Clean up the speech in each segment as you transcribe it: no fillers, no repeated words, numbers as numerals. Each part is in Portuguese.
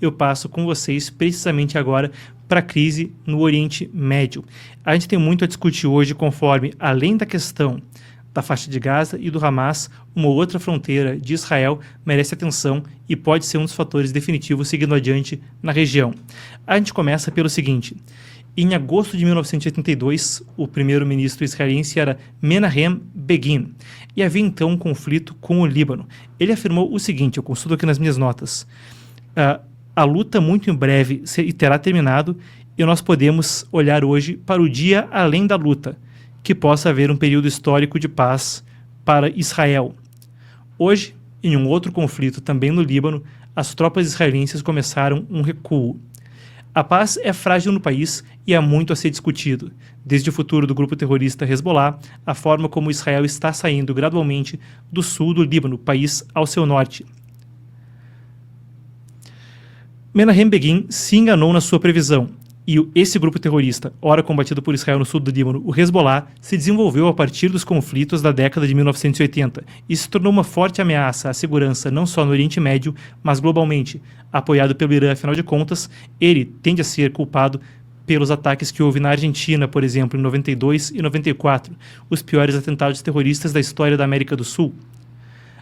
eu passo com vocês precisamente agora para a crise no Oriente Médio. A gente tem muito a discutir hoje conforme, além da questão da faixa de Gaza e do Hamas, uma outra fronteira de Israel merece atenção e pode ser um dos fatores definitivos seguindo adiante na região. A gente começa pelo seguinte: em agosto de 1982, o primeiro-ministro israelense era Menahem Begin, e havia então um conflito com o Líbano. Ele afirmou o seguinte, eu consulto aqui nas minhas notas: a luta muito em breve terá terminado e nós podemos olhar hoje para o dia além da luta, que possa haver um período histórico de paz para Israel. Hoje, em um outro conflito também no Líbano, as tropas israelenses começaram um recuo. A paz é frágil no país e há muito a ser discutido, desde o futuro do grupo terrorista Hezbollah, a forma como Israel está saindo gradualmente do sul do Líbano, país ao seu norte. Menahem Begin se enganou na sua previsão, e esse grupo terrorista, ora combatido por Israel no sul do Líbano, o Hezbollah, se desenvolveu a partir dos conflitos da década de 1980 e se tornou uma forte ameaça à segurança não só no Oriente Médio, mas globalmente. Apoiado pelo Irã, afinal de contas, ele tende a ser culpado pelos ataques que houve na Argentina, por exemplo, em 92 e 94, os piores atentados terroristas da história da América do Sul.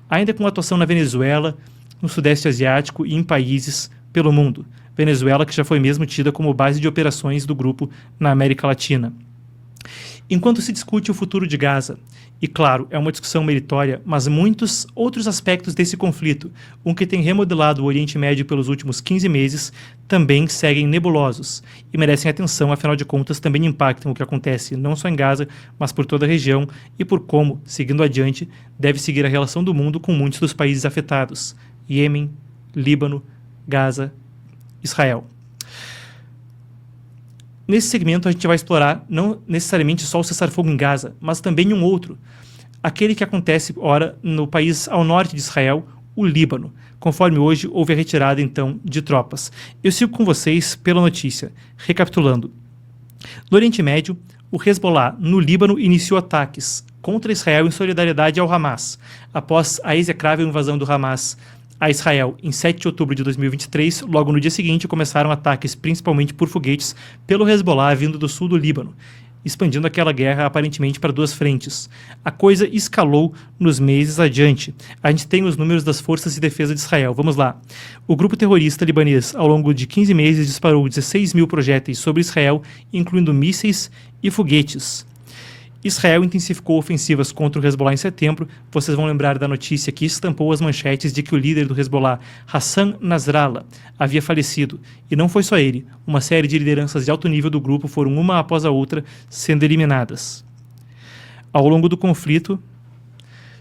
Ainda com atuação na Venezuela, no Sudeste Asiático e em países pelo mundo. Venezuela, que já foi mesmo tida como base de operações do grupo na América Latina. Enquanto se discute o futuro de Gaza, e claro, é uma discussão meritória, mas muitos outros aspectos desse conflito, um que tem remodelado o Oriente Médio pelos últimos 15 meses, também seguem nebulosos e merecem atenção, afinal de contas também impactam o que acontece não só em Gaza, mas por toda a região e por como, seguindo adiante, deve seguir a relação do mundo com muitos dos países afetados: Iêmen, Líbano, Gaza, Israel. Nesse segmento a gente vai explorar não necessariamente só o cessar-fogo em Gaza, mas também um outro, aquele que acontece ora no país ao norte de Israel, o Líbano, conforme hoje houve a retirada então de tropas. Eu sigo com vocês pela notícia, recapitulando. No Oriente Médio, o Hezbollah no Líbano iniciou ataques contra Israel em solidariedade ao Hamas, após a execrável invasão do Hamas a Israel em 7 de outubro de 2023, logo no dia seguinte começaram ataques principalmente por foguetes pelo Hezbollah vindo do sul do Líbano, expandindo aquela guerra aparentemente para duas frentes. A coisa escalou nos meses adiante. A gente tem os números das forças de defesa de Israel. Vamos lá. O grupo terrorista libanês, ao longo de 15 meses, disparou 16 mil projéteis sobre Israel, incluindo mísseis e foguetes. Israel intensificou ofensivas contra o Hezbollah em setembro. Vocês vão lembrar da notícia que estampou as manchetes de que o líder do Hezbollah, Hassan Nasrallah, havia falecido. E não foi só ele. Uma série de lideranças de alto nível do grupo foram uma após a outra sendo eliminadas. Ao longo do conflito,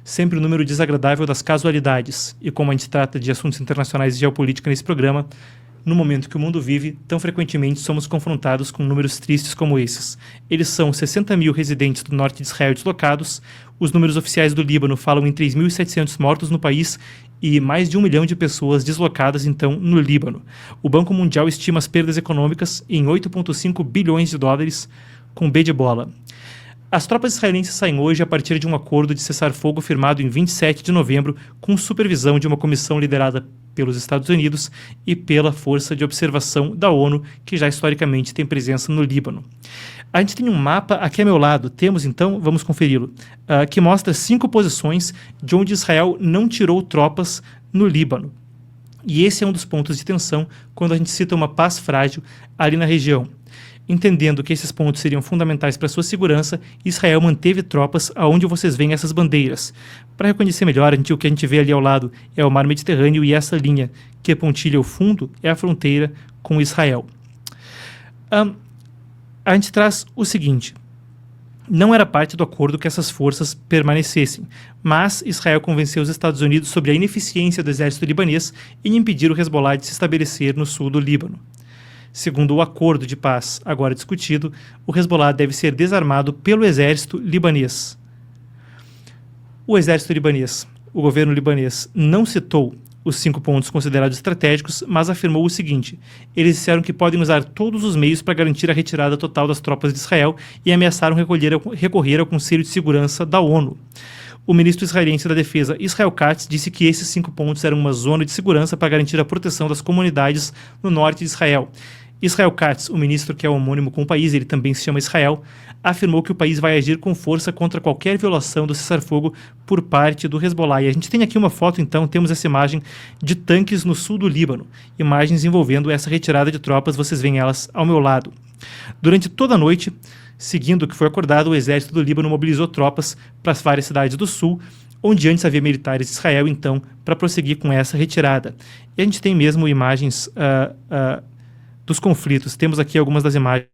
sempre o número desagradável das casualidades. E como a gente trata de assuntos internacionais e geopolítica nesse programa, no momento que o mundo vive, tão frequentemente somos confrontados com números tristes como esses. Eles são 60 mil residentes do norte de Israel deslocados, os números oficiais do Líbano falam em 3.700 mortos no país e mais de 1 milhão de pessoas deslocadas, então, no Líbano. O Banco Mundial estima as perdas econômicas em 8,5 bilhões de dólares, com B de bola. As tropas israelenses saem hoje a partir de um acordo de cessar-fogo firmado em 27 de novembro, com supervisão de uma comissão liderada pelos Estados Unidos e pela Força de Observação da ONU, que já historicamente tem presença no Líbano. A gente tem um mapa aqui ao meu lado, temos então, vamos conferi-lo, que mostra 5 posições de onde Israel não tirou tropas no Líbano. E esse é um dos pontos de tensão quando a gente cita uma paz frágil ali na região. Entendendo que esses pontos seriam fundamentais para sua segurança, Israel manteve tropas aonde vocês veem essas bandeiras. Para reconhecer melhor, o que a gente vê ali ao lado é o Mar Mediterrâneo e essa linha que pontilha o fundo é a fronteira com Israel. A gente traz o seguinte: não era parte do acordo que essas forças permanecessem, mas Israel convenceu os Estados Unidos sobre a ineficiência do exército libanês em impedir o Hezbollah de se estabelecer no sul do Líbano. Segundo o acordo de paz agora discutido, o Hezbollah deve ser desarmado pelo exército libanês. O exército libanês, o governo libanês, não citou os 5 pontos considerados estratégicos, mas afirmou o seguinte: eles disseram que podem usar todos os meios para garantir a retirada total das tropas de Israel e ameaçaram recorrer ao Conselho de Segurança da ONU. O ministro israelense da Defesa, Israel Katz, disse que esses 5 pontos eram uma zona de segurança para garantir a proteção das comunidades no norte de Israel. Israel Katz, o ministro que é homônimo com o país, ele também se chama Israel, afirmou que o país vai agir com força contra qualquer violação do cessar-fogo por parte do Hezbollah. E a gente tem aqui uma foto, então, temos essa imagem de tanques no sul do Líbano, imagens envolvendo essa retirada de tropas, vocês veem elas ao meu lado. Durante toda a noite, seguindo o que foi acordado, o exército do Líbano mobilizou tropas para as várias cidades do sul, onde antes havia militares de Israel, então, para prosseguir com essa retirada. E a gente tem mesmo imagens dos conflitos. Temos aqui algumas das imagens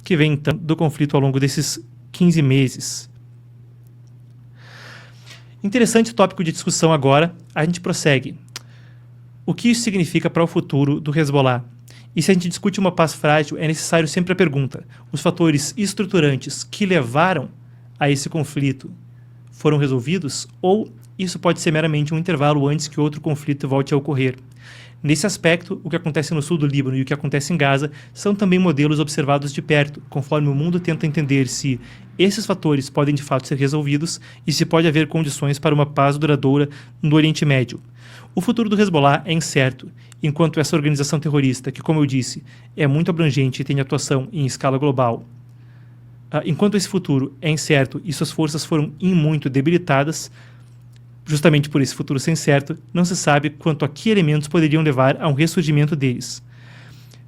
que vêm, então, do conflito ao longo desses 15 meses. Interessante tópico de discussão agora, a gente prossegue. O que isso significa para o futuro do Hezbollah? E se a gente discute uma paz frágil, é necessário sempre a pergunta: os fatores estruturantes que levaram a esse conflito foram resolvidos? Ou isso pode ser meramente um intervalo antes que outro conflito volte a ocorrer? Nesse aspecto, o que acontece no sul do Líbano e o que acontece em Gaza são também modelos observados de perto, conforme o mundo tenta entender se esses fatores podem de fato ser resolvidos e se pode haver condições para uma paz duradoura no Oriente Médio. O futuro do Hezbollah é incerto, enquanto essa organização terrorista, que, como eu disse, é muito abrangente e tem atuação em escala global, enquanto esse futuro é incerto e suas forças foram em muito debilitadas, justamente por esse futuro ser incerto, não se sabe quanto a que elementos poderiam levar a um ressurgimento deles.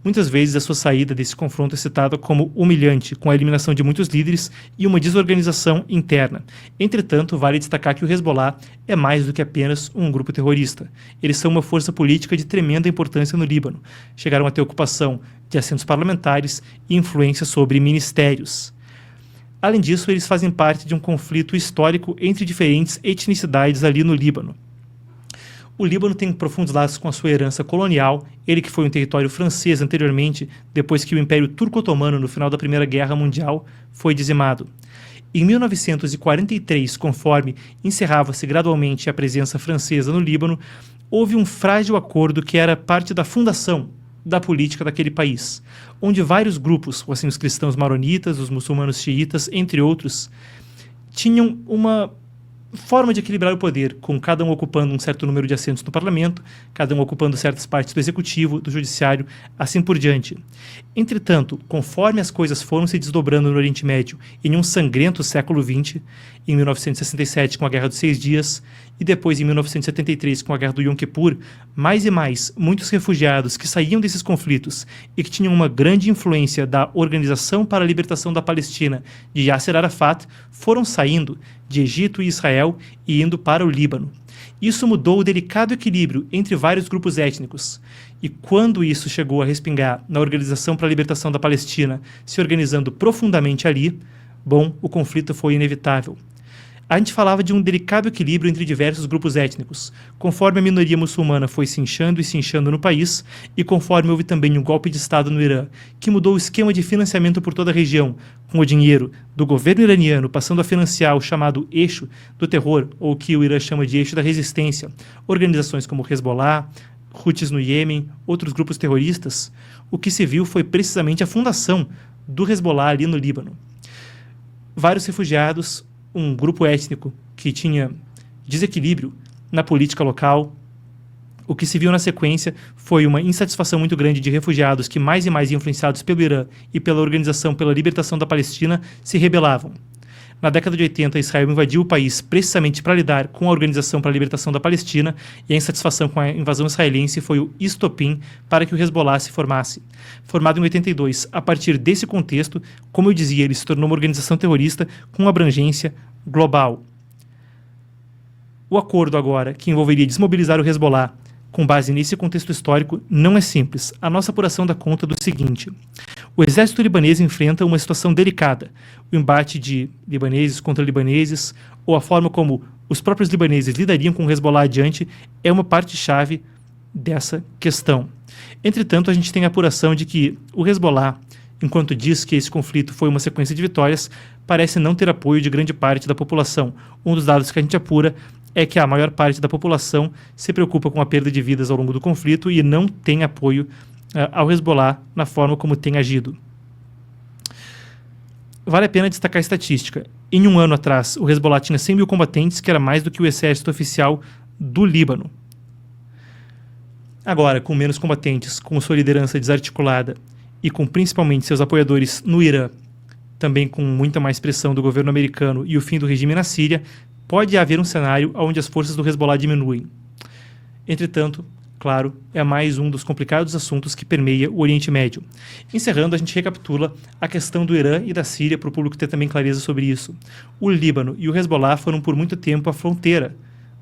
Muitas vezes a sua saída desse confronto é citada como humilhante, com a eliminação de muitos líderes e uma desorganização interna. Entretanto, vale destacar que o Hezbollah é mais do que apenas um grupo terrorista. Eles são uma força política de tremenda importância no Líbano. Chegaram a ter ocupação de assentos parlamentares e influência sobre ministérios. Além disso, eles fazem parte de um conflito histórico entre diferentes etnicidades ali no Líbano. O Líbano tem profundos laços com a sua herança colonial, ele que foi um território francês anteriormente, depois que o Império Turco-Otomano, no final da Primeira Guerra Mundial, foi dizimado. Em 1943, conforme encerrava-se gradualmente a presença francesa no Líbano, houve um frágil acordo que era parte da fundação da política daquele país, onde vários grupos, assim os cristãos maronitas, os muçulmanos xiitas, entre outros, tinham uma forma de equilibrar o poder, com cada um ocupando um certo número de assentos no parlamento, cada um ocupando certas partes do executivo, do judiciário, assim por diante. Entretanto, conforme as coisas foram se desdobrando no Oriente Médio em um sangrento século XX, em 1967 com a Guerra dos 6 Dias e depois em 1973 com a Guerra do Yom Kippur, mais e mais muitos refugiados que saíam desses conflitos e que tinham uma grande influência da Organização para a Libertação da Palestina de Yasser Arafat foram saindo de Egito e Israel e indo para o Líbano. Isso mudou o delicado equilíbrio entre vários grupos étnicos. E quando isso chegou a respingar na Organização para a Libertação da Palestina, se organizando profundamente ali, bom, o conflito foi inevitável. A gente falava de um delicado equilíbrio entre diversos grupos étnicos, conforme a minoria muçulmana foi se inchando e se inchando no país, e conforme houve também um golpe de Estado no Irã, que mudou o esquema de financiamento por toda a região, com o dinheiro do governo iraniano passando a financiar o chamado eixo do terror, ou o que o Irã chama de eixo da resistência, organizações como Hezbollah, Houthis no Iêmen, outros grupos terroristas, o que se viu foi precisamente a fundação do Hezbollah ali no Líbano. Vários refugiados, um grupo étnico que tinha desequilíbrio na política local. O que se viu na sequência foi uma insatisfação muito grande de refugiados que, mais e mais influenciados pelo Irã e pela Organização pela Libertação da Palestina, se rebelavam. Na década de 80, Israel invadiu o país precisamente para lidar com a Organização para a Libertação da Palestina, e a insatisfação com a invasão israelense foi o estopim para que o Hezbollah se formasse. Formado em 82, a partir desse contexto, como eu dizia, ele se tornou uma organização terrorista com abrangência global. O acordo agora, que envolveria desmobilizar o Hezbollah, com base nesse contexto histórico, não é simples. A nossa apuração dá conta do seguinte: o exército libanês enfrenta uma situação delicada. O embate de libaneses contra libaneses, ou a forma como os próprios libaneses lidariam com o Hezbollah adiante, é uma parte-chave dessa questão. Entretanto, a gente tem a apuração de que o Hezbollah, enquanto diz que esse conflito foi uma sequência de vitórias, parece não ter apoio de grande parte da população. Um dos dados que a gente apura é que a maior parte da população se preocupa com a perda de vidas ao longo do conflito e não tem apoio ao Hezbollah na forma como tem agido. Vale a pena destacar a estatística. Em um ano atrás, o Hezbollah tinha 100 mil combatentes, que era mais do que o exército oficial do Líbano. Agora, com menos combatentes, com sua liderança desarticulada e com principalmente seus apoiadores no Irã, também com muita mais pressão do governo americano e o fim do regime na Síria, pode haver um cenário onde as forças do Hezbollah diminuem. Entretanto, claro, é mais um dos complicados assuntos que permeia o Oriente Médio. Encerrando, a gente recapitula a questão do Irã e da Síria para o público ter também clareza sobre isso. O Líbano e o Hezbollah foram por muito tempo a fronteira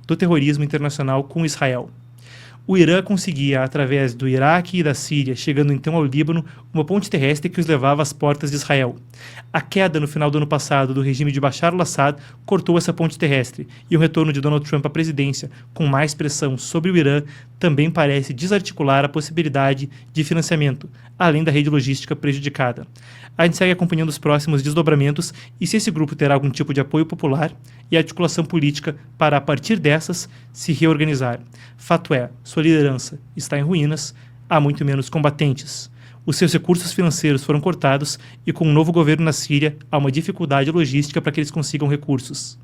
do terrorismo internacional com Israel. O Irã conseguia, através do Iraque e da Síria, chegando então ao Líbano, uma ponte terrestre que os levava às portas de Israel. A queda no final do ano passado do regime de Bashar al-Assad cortou essa ponte terrestre, e o retorno de Donald Trump à presidência, com mais pressão sobre o Irã, também parece desarticular a possibilidade de financiamento, além da rede logística prejudicada. A gente segue acompanhando os próximos desdobramentos e se esse grupo terá algum tipo de apoio popular e articulação política para, a partir dessas, se reorganizar. Fato é, sua liderança está em ruínas, há muito menos combatentes. Os seus recursos financeiros foram cortados e, com um novo governo na Síria, há uma dificuldade logística para que eles consigam recursos.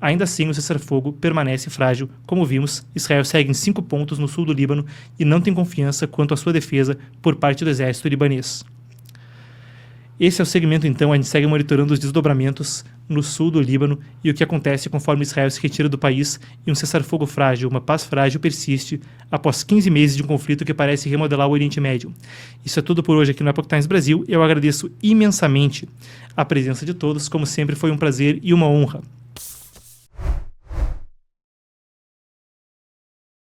Ainda assim, o cessar-fogo permanece frágil. Como vimos, Israel segue em 5 pontos no sul do Líbano e não tem confiança quanto à sua defesa por parte do exército libanês. Esse é o segmento, então, a gente segue monitorando os desdobramentos no sul do Líbano e o que acontece conforme Israel se retira do país e um cessar-fogo frágil, uma paz frágil persiste após 15 meses de um conflito que parece remodelar o Oriente Médio. Isso é tudo por hoje aqui no Epoch Times Brasil. Eu agradeço imensamente a presença de todos, como sempre foi um prazer e uma honra.